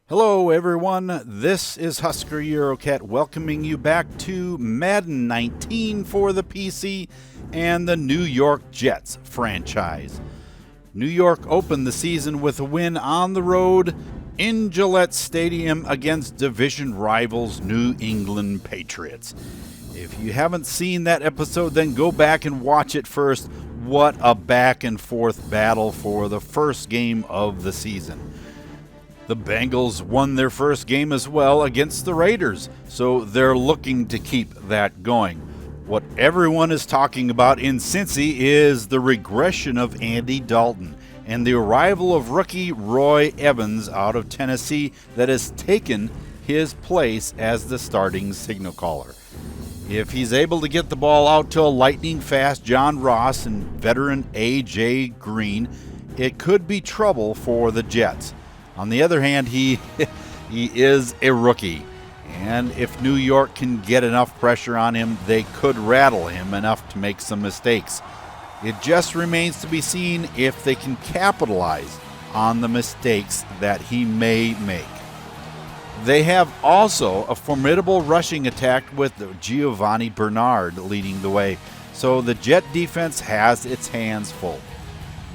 Hello everyone, this is Husker Eurocat welcoming you back to Madden 19 for the PC and the New York Jets franchise. New York opened the season with a win on the road in Gillette Stadium against division rivals New England Patriots. If you haven't seen that episode, then go back and watch it first. What a back and forth battle for the first game of the season. The Bengals won their first game as well against the Raiders, so they're looking to keep that going. What everyone is talking about in Cincy is the regression of Andy Dalton and the arrival of rookie Roy Evans out of Tennessee that has taken his place as the starting signal caller. If he's able to get the ball out to a lightning-fast John Ross and veteran A.J. Green, it could be trouble for the Jets. On the other hand, he is a rookie, and if New York can get enough pressure on him, they could rattle him enough to make some mistakes. It just remains to be seen if they can capitalize on the mistakes that he may make. They have also a formidable rushing attack with Giovanni Bernard leading the way, so the Jet defense has its hands full.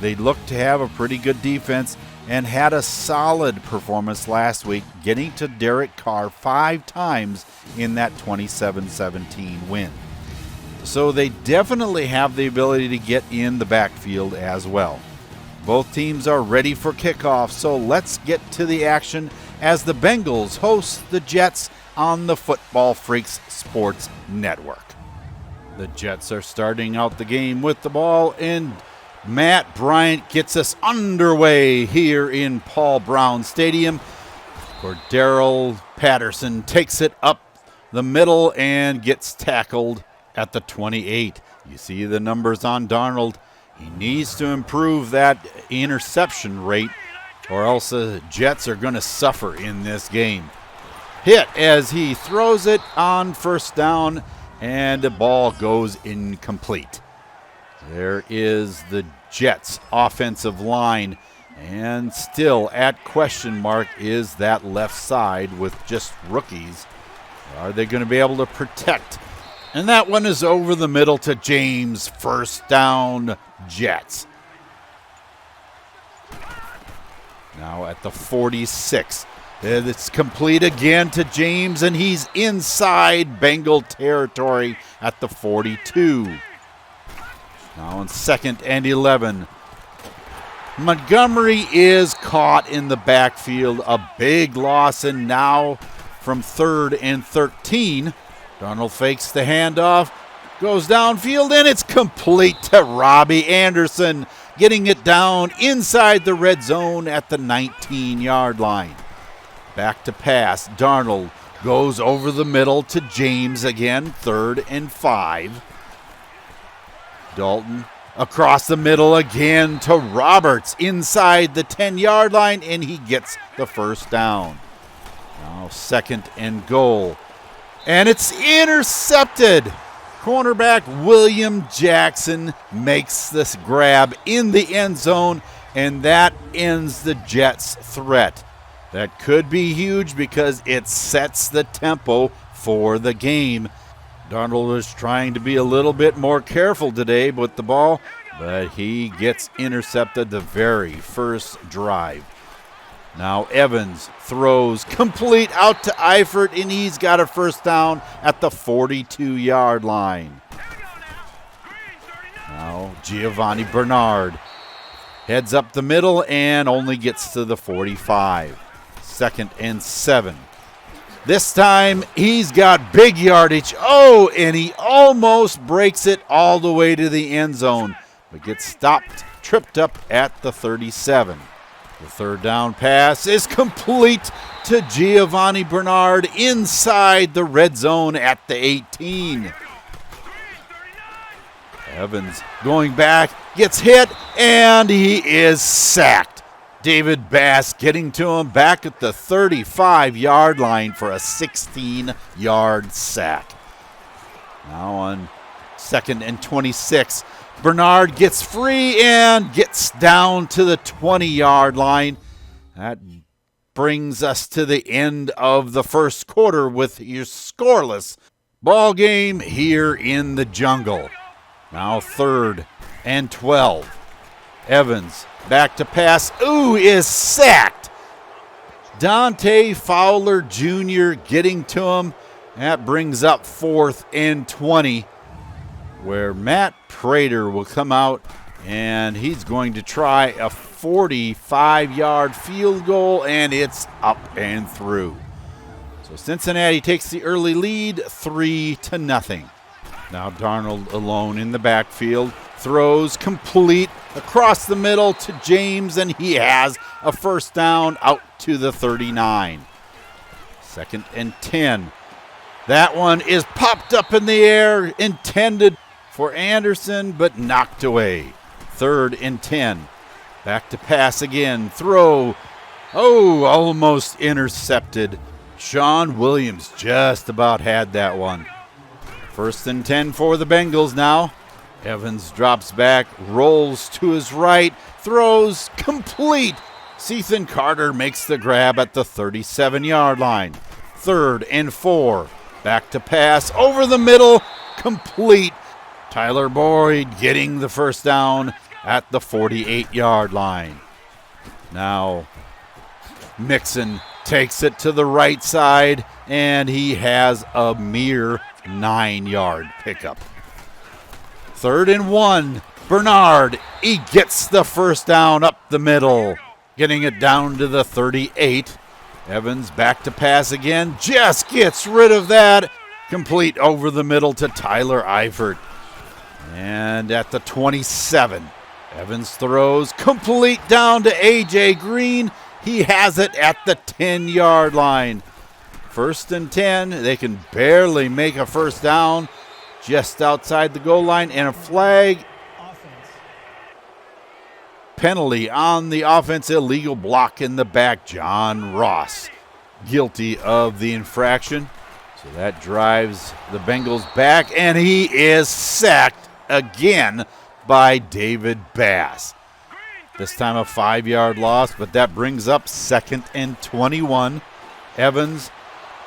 They look to have a pretty good defense and had a solid performance last week, getting to Derek Carr 5 times in that 27-17 win. So they definitely have the ability to get in the backfield as well. Both teams are ready for kickoff, so let's get to the action as the Bengals host the Jets on the Football Freaks Sports Network. The Jets are starting out the game with the ball, and Matt Bryant gets us underway here in Paul Brown Stadium, where Darrell Patterson takes it up the middle and gets tackled at the 28. You see the numbers on Darnold. He needs to improve that interception rate, or else the Jets are going to suffer in this game. Hit as he throws it on first down, and the ball goes incomplete. There is the Jets' offensive line, and still at question mark is that left side with just rookies. Are they going to be able to protect? And that one is over the middle to James. First down, Jets. Now at the 46. It's complete again to James, and he's inside Bengal territory at the 42. Now on 2nd and 11. Montgomery is caught in the backfield. A big loss, and now from 3rd and 13. Darnold fakes the handoff, goes downfield, and it's complete to Robbie Anderson, getting it down inside the red zone at the 19-yard line. Back to pass. Darnold goes over the middle to James again, 3rd and 5. Dalton across the middle again to Roberts inside the 10-yard line, and he gets the first down. Now 2nd and goal. And it's intercepted. Cornerback William Jackson makes this grab in the end zone, and that ends the Jets' threat. That could be huge because it sets the tempo for the game. Darnold is trying to be a little bit more careful today with the ball, but he gets intercepted the very first drive. Now Evans throws complete out to Eifert, and he's got a first down at the 42-yard line. Now Giovanni Bernard heads up the middle and only gets to the 45. 2nd and 7. This time he's got big yardage. Oh, and he almost breaks it all the way to the end zone, but gets stopped, tripped up at the 37. The 3rd down pass is complete to Giovanni Bernard inside the red zone at the 18. Evans going back, gets hit, and he is sacked. David Bass getting to him back at the 35-yard line for a 16-yard sack. Now on 2nd and 26, Bernard gets free and gets down to the 20-yard line. That brings us to the end of the first quarter with your scoreless ball game here in the jungle. Now 3rd and 12. Evans back to pass. Ooh, is sacked. Dante Fowler Jr. getting to him. That brings up 4th and 20, where Matt Prater will come out, and he's going to try a 45-yard field goal, and it's up and through. So Cincinnati takes the early lead, 3-0. Now Darnold alone in the backfield, throws complete across the middle to James, and he has a first down out to the 39. 2nd and 10. That one is popped up in the air, intended for Anderson, but knocked away. 3rd and 10. Back to pass again. Throw. Oh, almost intercepted. Sean Williams just about had that one. 1st and 10 for the Bengals now. Evans drops back, rolls to his right, throws complete. Cethan Carter makes the grab at the 37-yard line. 3rd and 4. Back to pass over the middle, complete. Tyler Boyd getting the first down at the 48-yard line. Now Mixon takes it to the right side, and he has a mere 9-yard pickup. 3rd and 1. Bernard, he gets the first down up the middle, getting it down to the 38. Evans back to pass again, just gets rid of that. Complete over the middle to Tyler Eifert. And at the 27, Evans throws complete down to A.J. Green. He has it at the 10-yard line. 1st and 10. They can barely make a first down just outside the goal line, and a flag. Penalty on the offense, illegal block in the back. John Ross guilty of the infraction. So that drives the Bengals back, and he is sacked again by David Bass. This time a 5-yard loss, but that brings up 2nd and 21. Evans,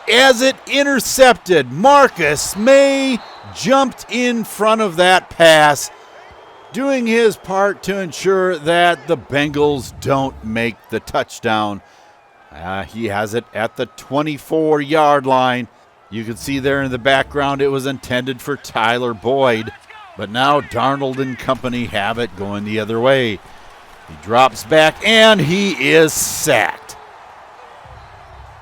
as it intercepted, Marcus May jumped in front of that pass, doing his part to ensure that the Bengals don't make the touchdown. He has it at the 24-yard line. You can see there in the background it was intended for Tyler Boyd, but now Darnold and company have it going the other way. He drops back, and he is sacked.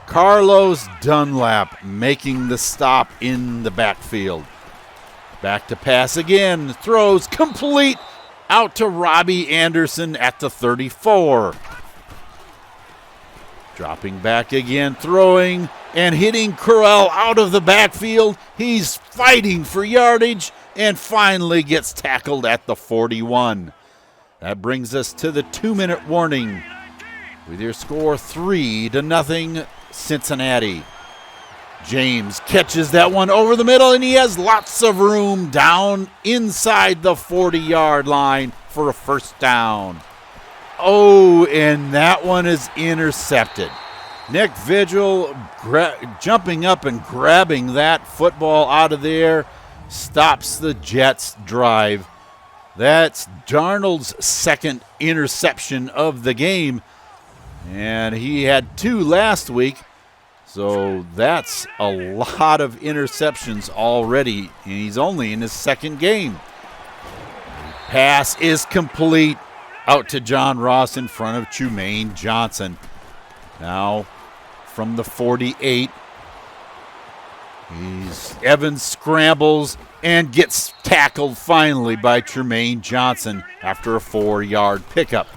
Carlos Dunlap making the stop in the backfield. Back to pass again. Throws complete out to Robbie Anderson at the 34. Dropping back again, throwing and hitting Corral out of the backfield. He's fighting for yardage and finally gets tackled at the 41. That brings us to the 2-minute warning with your score 3-0 Cincinnati. James catches that one over the middle, and he has lots of room down inside the 40-yard line for a first down. Oh, and that one is intercepted. Nick Vigil jumping up and grabbing that football out of there stops the Jets' drive. That's Darnold's 2nd interception of the game, and he had 2 last week. So that's a lot of interceptions already, and he's only in his 2nd game. Pass is complete out to John Ross in front of Trumaine Johnson. Now from the 48, Evans scrambles and gets tackled finally by Trumaine Johnson after a 4-yard pickup.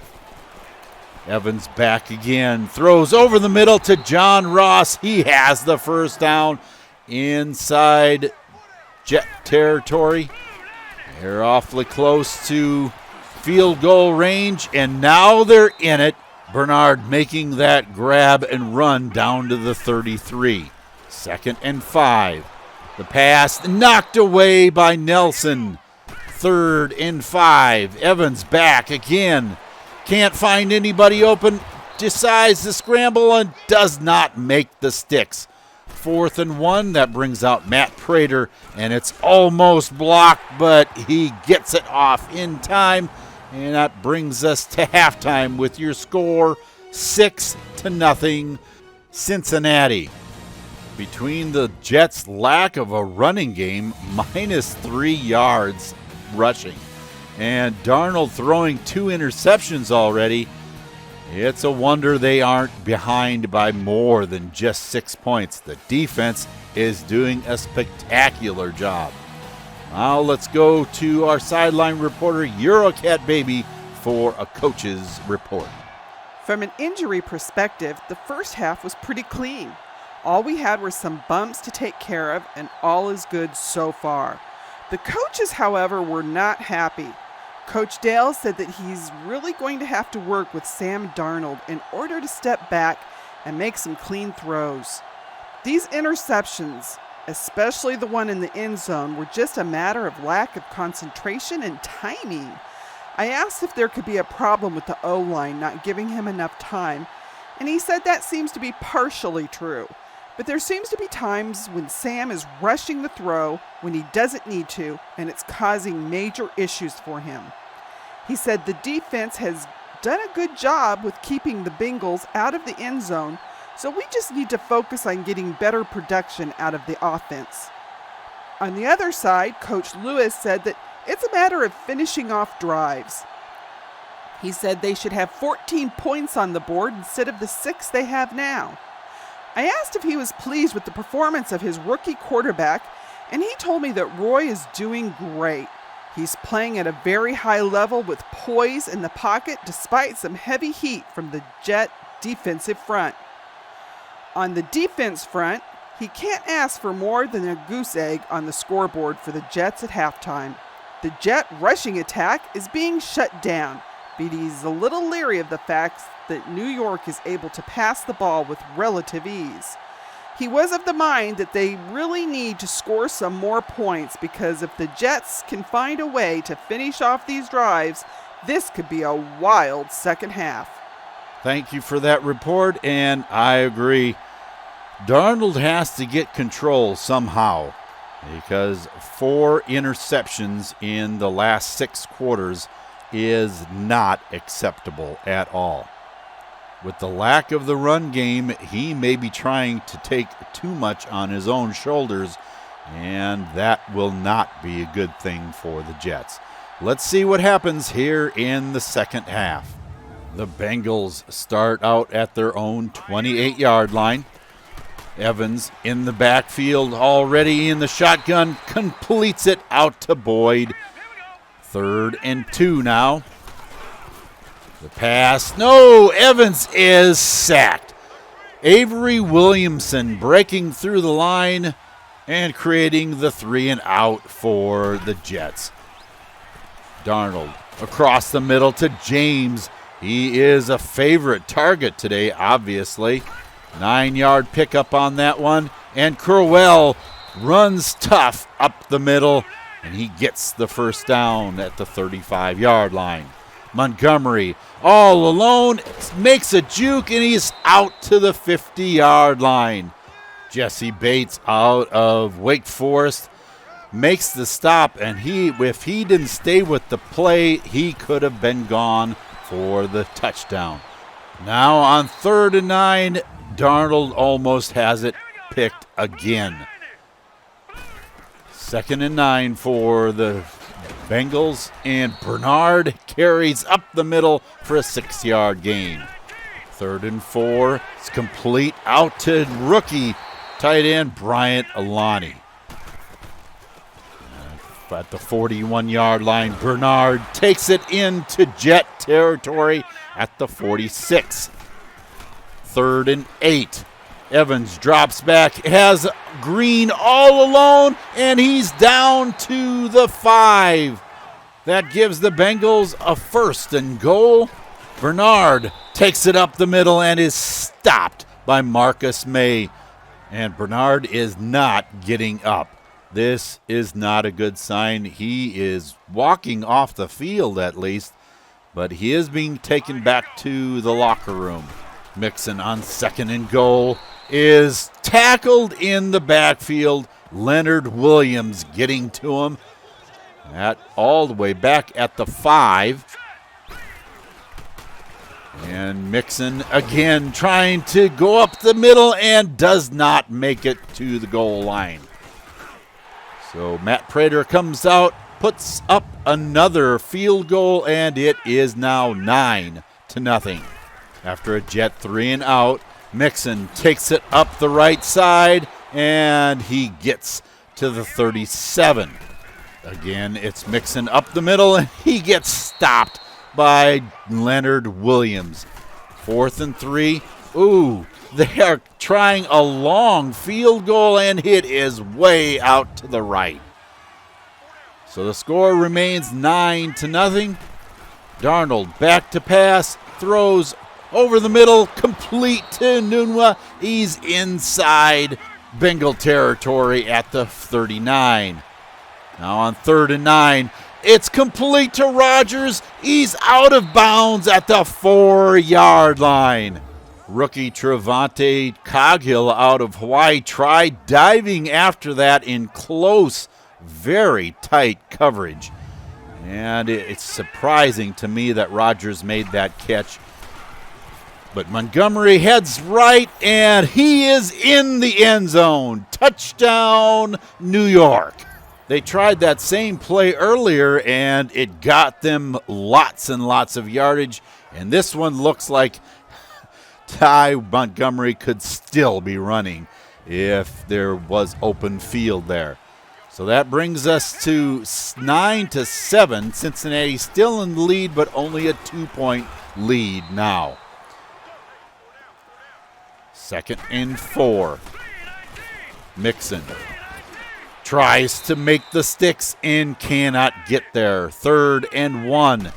Evans back again, throws over the middle to John Ross. He has the first down inside Jet territory. They're awfully close to field goal range, and now they're in it. Bernard making that grab and run down to the 33. 2nd and 5. The pass knocked away by Nelson. 3rd and 5. Evans back again. Can't find anybody open. decides to scramble and does not make the sticks. 4th and 1, that brings out Matt Prater, and it's almost blocked, but he gets it off in time, and that brings us to halftime with your score 6-0 Cincinnati. Between the Jets' lack of a running game, -3 yards rushing, and Darnold throwing 2 interceptions already, it's a wonder they aren't behind by more than just 6 points. The defense is doing a spectacular job. Now let's go to our sideline reporter, Eurocat Baby, for a coach's report. From an injury perspective, the first half was pretty clean. All we had were some bumps to take care of, and all is good so far. The coaches, however, were not happy. Coach Dale said that he's really going to have to work with Sam Darnold in order to step back and make some clean throws. These interceptions, especially the one in the end zone, were just a matter of lack of concentration and timing. I asked if there could be a problem with the O-line not giving him enough time, and he said that seems to be partially true. But there seems to be times when Sam is rushing the throw when he doesn't need to, and it's causing major issues for him. He said the defense has done a good job with keeping the Bengals out of the end zone, so we just need to focus on getting better production out of the offense. On the other side, Coach Lewis said that it's a matter of finishing off drives. He said they should have 14 points on the board instead of the 6 they have now. I asked if he was pleased with the performance of his rookie quarterback, and he told me that Roy is doing great. He's playing at a very high level with poise in the pocket despite some heavy heat from the Jet defensive front. On the defense front, he can't ask for more than a goose egg on the scoreboard for the Jets at halftime. The Jet rushing attack is being shut down, but he's a little leery of the fact that New York is able to pass the ball with relative ease. He was of the mind that they really need to score some more points because if the Jets can find a way to finish off these drives, this could be a wild second half. Thank you for that report, and I agree. Darnold has to get control somehow because 4 interceptions in the last 6 quarters is not acceptable at all. With the lack of the run game, he may be trying to take too much on his own shoulders, and that will not be a good thing for the Jets. Let's see what happens here in the second half. The Bengals start out at their own 28-yard line. Evans in the backfield, already in the shotgun, completes it out to Boyd. 3rd and 2 now. The pass, no, Evans is sacked. Avery Williamson breaking through the line and creating the 3 and out for the Jets. Darnold across the middle to James. He is a favorite target today, obviously. 9-yard pickup on that one, and Crowell runs tough up the middle, and he gets the first down at the 35-yard line. Montgomery all alone, makes a juke, and he's out to the 50-yard line. Jesse Bates out of Wake Forest makes the stop, and if he didn't stay with the play, he could have been gone for the touchdown. Now on 3rd and 9, Darnold almost has it picked again. 2nd and 9 for the Bengals, and Bernard carries up the middle for a 6-yard gain. 3rd and 4, it's complete out to rookie tight end Bryant Alani. At the 41-yard line, Bernard takes it into Jet territory at the 46. 3rd and 8. Evans drops back, has Green all alone, and he's down to the 5. That gives the Bengals a 1st and goal. Bernard takes it up the middle and is stopped by Marcus May. And Bernard is not getting up. This is not a good sign. He is walking off the field at least, but he is being taken back to the locker room. Mixon on 2nd and goal is tackled in the backfield. Leonard Williams getting to him at all the way back at the 5. And Mixon again trying to go up the middle and does not make it to the goal line. So Matt Prater comes out, puts up another field goal, and it is now 9-0. After a Jet 3 and out, Mixon takes it up the right side, and he gets to the 37. Again, it's Mixon up the middle, and he gets stopped by Leonard Williams. 4th and 3. Ooh, they are trying a long field goal, and it is way out to the right. So the score remains 9-0. Darnold back to pass, throws over the middle, complete to Nunwa. He's inside Bengal territory at the 39. Now on 3rd and 9, it's complete to Rodgers. He's out of bounds at the 4-yard line. Rookie Trevante Coghill out of Hawaii tried diving after that in close, very tight coverage. And it's surprising to me that Rodgers made that catch. But Montgomery heads right, and he is in the end zone. Touchdown, New York. They tried that same play earlier, and it got them lots and lots of yardage. And this one looks like Ty Montgomery could still be running if there was open field there. So that brings us to 9-7. Cincinnati still in the lead, but only a 2-point lead now. 2nd and 4. Mixon tries to make the sticks and cannot get there. 3rd and 1.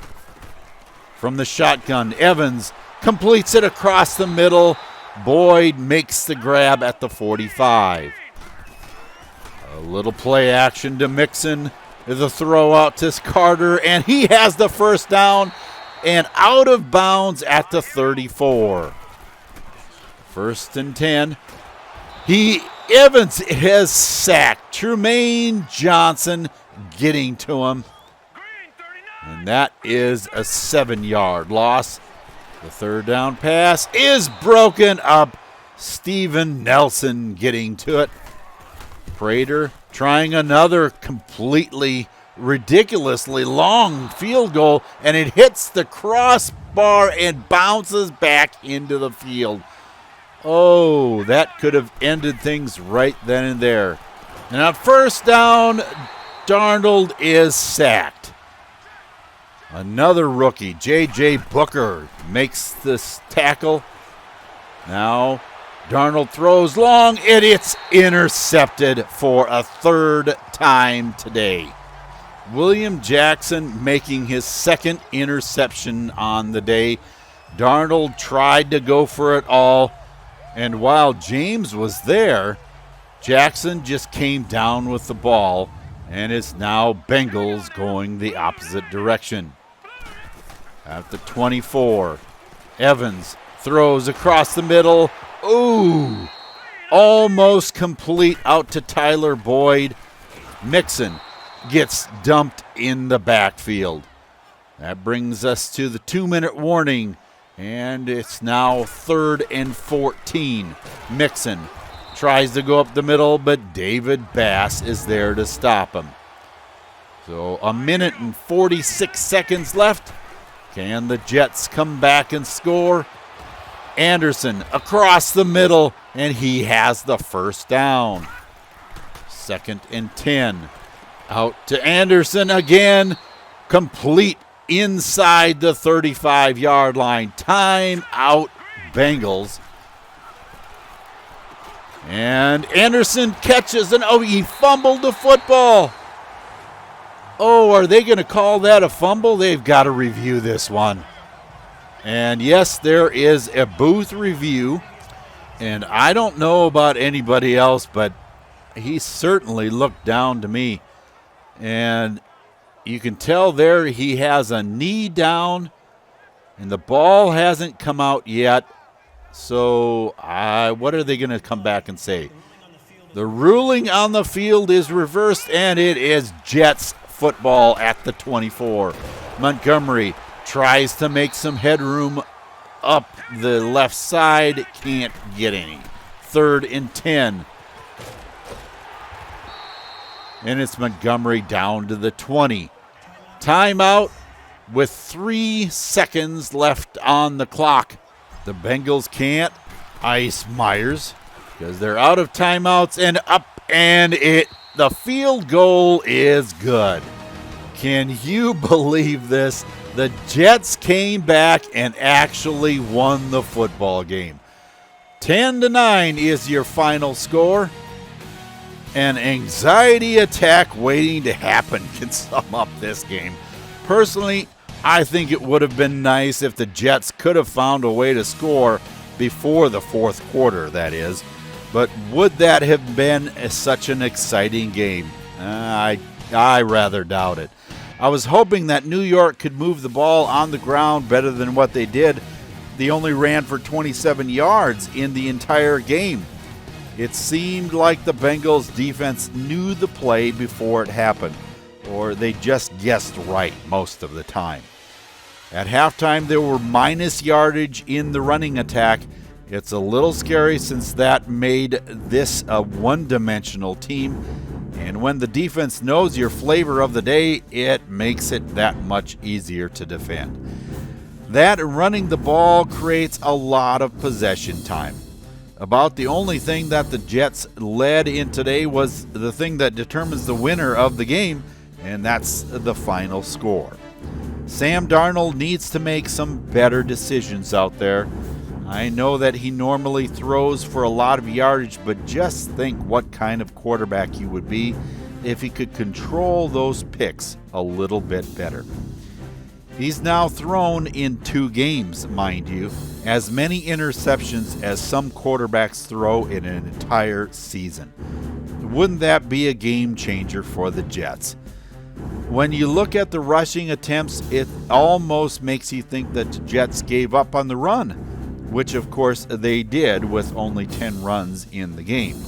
From the shotgun, Evans completes it across the middle. Boyd makes the grab at the 45. A little play action to Mixon. The throw out to Carter, and he has the first down and out of bounds at the 34. 1st and 10. Evans has sacked Trumaine Johnson, getting to him. And that is a 7-yard loss. The 3rd down pass is broken up. Steven Nelson getting to it. Prater trying another completely ridiculously long field goal, and it hits the crossbar and bounces back into the field. Oh, that could have ended things right then and there. And on 1st down, Darnold is sacked. Another rookie, J.J. Booker, makes this tackle. Now, Darnold throws long, and it's intercepted for a 3rd time today. William Jackson making his 2nd interception on the day. Darnold tried to go for it all. And while James was there, Jackson just came down with the ball, and it's now Bengals going the opposite direction. At the 24, Evans throws across the middle. Ooh, almost complete out to Tyler Boyd. Mixon gets dumped in the backfield. That brings us to the 2-minute warning. And it's now 3rd and 14. Mixon tries to go up the middle, but David Bass is there to stop him. So 1 minute and 46 seconds left. Can the Jets come back and score? Anderson across the middle, and he has the first down. 2nd and 10. Out to Anderson again. Complete inside the 35-yard line. Time out, Bengals. And Anderson catches, and he fumbled the football. Oh, are they going to call that a fumble? They've got to review this one. And yes, there is a booth review. And I don't know about anybody else, but he certainly looked down to me. And you can tell there he has a knee down, and the ball hasn't come out yet. So what are they going to come back and say? The ruling on the field is reversed, and it is Jets football at the 24. Montgomery tries to make some headroom up the left side. Can't get any. 3rd and 10. And it's Montgomery down to the 20. Timeout with 3 seconds left on the clock. The Bengals can't ice Myers because they're out of timeouts, and up, and the field goal is good. Can you believe this? The Jets came back and actually won the football game. 10-9 is your final score. An anxiety attack waiting to happen can sum up this game. Personally, I think it would have been nice if the Jets could have found a way to score before the 4th quarter, that is. But would that have been such an exciting game? I rather doubt it. I was hoping that New York could move the ball on the ground better than what they did. They only ran for 27 yards in the entire game. It seemed like the Bengals defense knew the play before it happened, or they just guessed right most of the time. At halftime, there were minus yardage in the running attack. It's a little scary since that made this a one-dimensional team, and when the defense knows your flavor of the day, it makes it that much easier to defend. That running the ball creates a lot of possession time. About the only thing that the Jets led in today was the thing that determines the winner of the game, and that's the final score. Sam Darnold needs to make some better decisions out there. I know that he normally throws for a lot of yardage, but just think what kind of quarterback he would be if he could control those picks a little bit better. He's now thrown in 2 games, mind you, as many interceptions as some quarterbacks throw in an entire season. Wouldn't that be a game changer for the Jets? When you look at the rushing attempts, it almost makes you think that the Jets gave up on the run, which of course they did with only 10 runs in the game.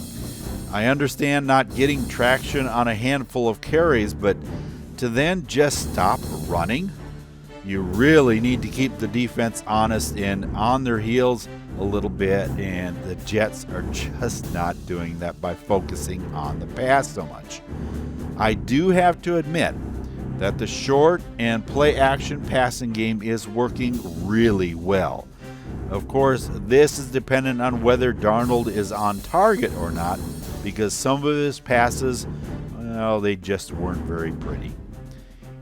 I understand not getting traction on a handful of carries, but to then just stop running? You really need to keep the defense honest and on their heels a little bit, and the Jets are just not doing that by focusing on the pass so much. I do have to admit that the short and play-action passing game is working really well. Of course, this is dependent on whether Darnold is on target or not, because some of his passes, well, they just weren't very pretty.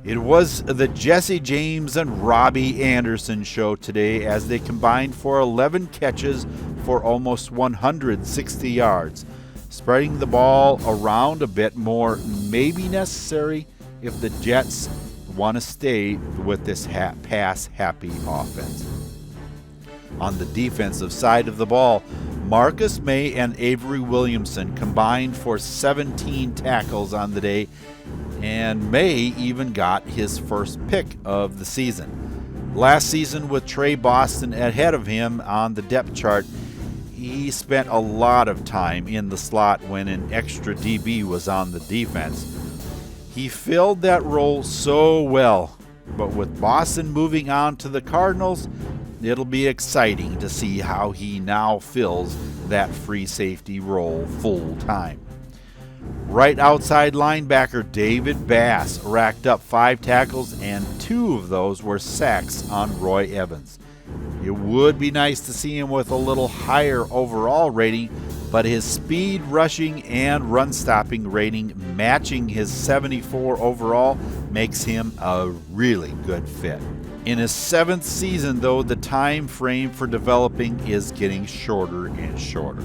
It was the Jesse James and Robbie Anderson show today as they combined for 11 catches for almost 160 yards. Spreading the ball around a bit more may be necessary if the Jets want to stay with this pass-happy offense. On the defensive side of the ball, Marcus May and Avery Williamson combined for 17 tackles on the day, and May even got his first pick of the season. Last season, with Trey Boston ahead of him on the depth chart, he spent a lot of time in the slot when an extra DB was on the defense. He filled that role so well, but with Boston moving on to the Cardinals, it'll be exciting to see how he now fills that free safety role full time. Right outside linebacker David Bass racked up 5 tackles, and 2 of those were sacks on Roy Evans. It would be nice to see him with a little higher overall rating, but his speed rushing and run stopping rating matching his 74 overall makes him a really good fit. In his 7th season, though, the time frame for developing is getting shorter and shorter.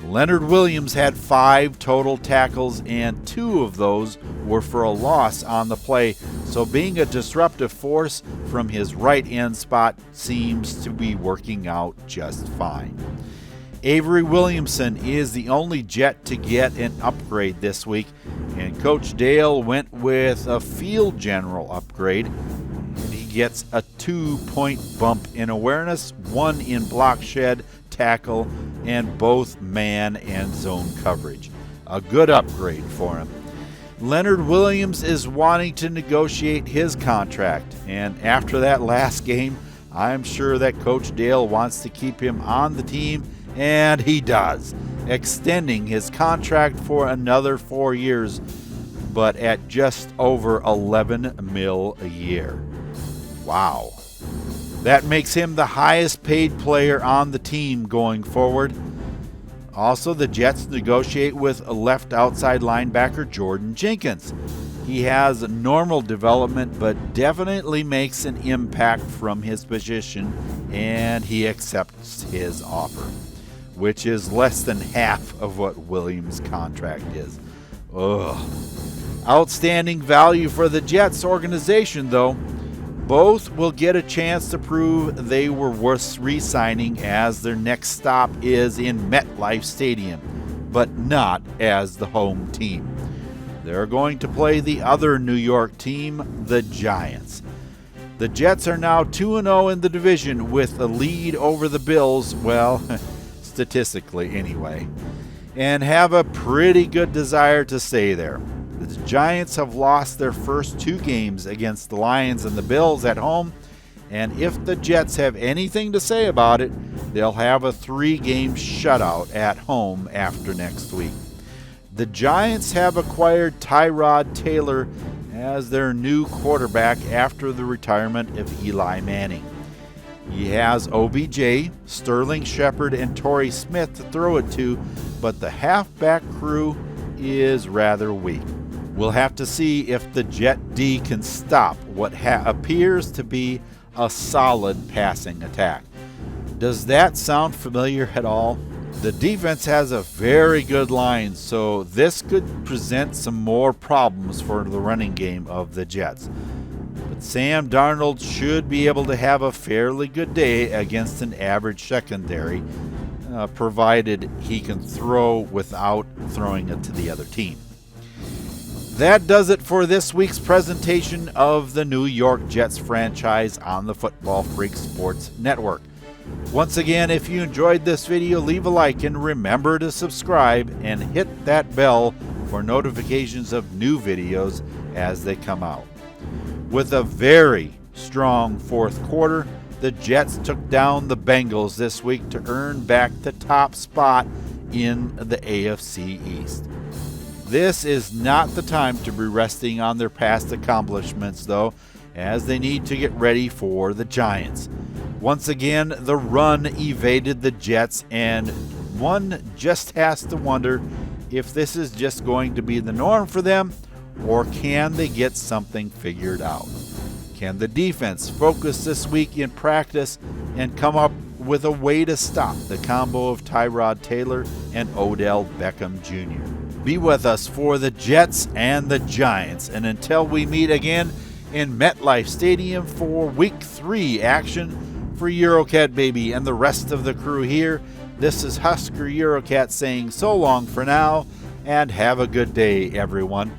Leonard Williams had 5 total tackles, and 2 of those were for a loss on the play, so being a disruptive force from his right end spot seems to be working out just fine. Avery Williamson is the only Jet to get an upgrade this week, and Coach Dale went with a field general upgrade. And he gets a 2-point bump in awareness, 1 in block shed, tackle, and both man and zone coverage. A good upgrade for him. Leonard Williams is wanting to negotiate his contract, and after that last game, I'm sure that Coach Dale wants to keep him on the team, and he does, extending his contract for another 4 years, but at just over $11 million a year. Wow. That makes him the highest paid player on the team going forward. Also, the Jets negotiate with a left outside linebacker Jordan Jenkins. He has normal development, but definitely makes an impact from his position, and he accepts his offer, which is less than half of what Williams' contract is. Ugh. Outstanding value for the Jets organization, though. Both will get a chance to prove they were worth re-signing, as their next stop is in MetLife Stadium, but not as the home team. They're going to play the other New York team, the Giants. The Jets are now 2-0 in the division with a lead over the Bills, well, statistically anyway, and have a pretty good desire to stay there. The Giants have lost their first 2 games against the Lions and the Bills at home, and if the Jets have anything to say about it, they'll have a 3-game shutout at home after next week. The Giants have acquired Tyrod Taylor as their new quarterback after the retirement of Eli Manning. He has OBJ, Sterling Shepard, and Torrey Smith to throw it to, but the halfback crew is rather weak. We'll have to see if the Jet D can stop what appears to be a solid passing attack. Does that sound familiar at all? The defense has a very good line, so this could present some more problems for the running game of the Jets. But Sam Darnold should be able to have a fairly good day against an average secondary, provided he can throw without throwing it to the other team. That does it for this week's presentation of the New York Jets franchise on the Football Freak Sports Network. Once again, if you enjoyed this video, leave a like and remember to subscribe and hit that bell for notifications of new videos as they come out. With a very strong fourth quarter, the Jets took down the Bengals this week to earn back the top spot in the AFC East. This is not the time to be resting on their past accomplishments, though, as they need to get ready for the Giants. Once again, the run evaded the Jets, and one just has to wonder if this is just going to be the norm for them, or can they get something figured out? Can the defense focus this week in practice and come up with a way to stop the combo of Tyrod Taylor and Odell Beckham Jr.? Be with us for the Jets and the Giants, and until we meet again in MetLife Stadium for Week 3 action for Eurocat Baby and the rest of the crew here, this is Husker Eurocat saying so long for now, and have a good day, everyone.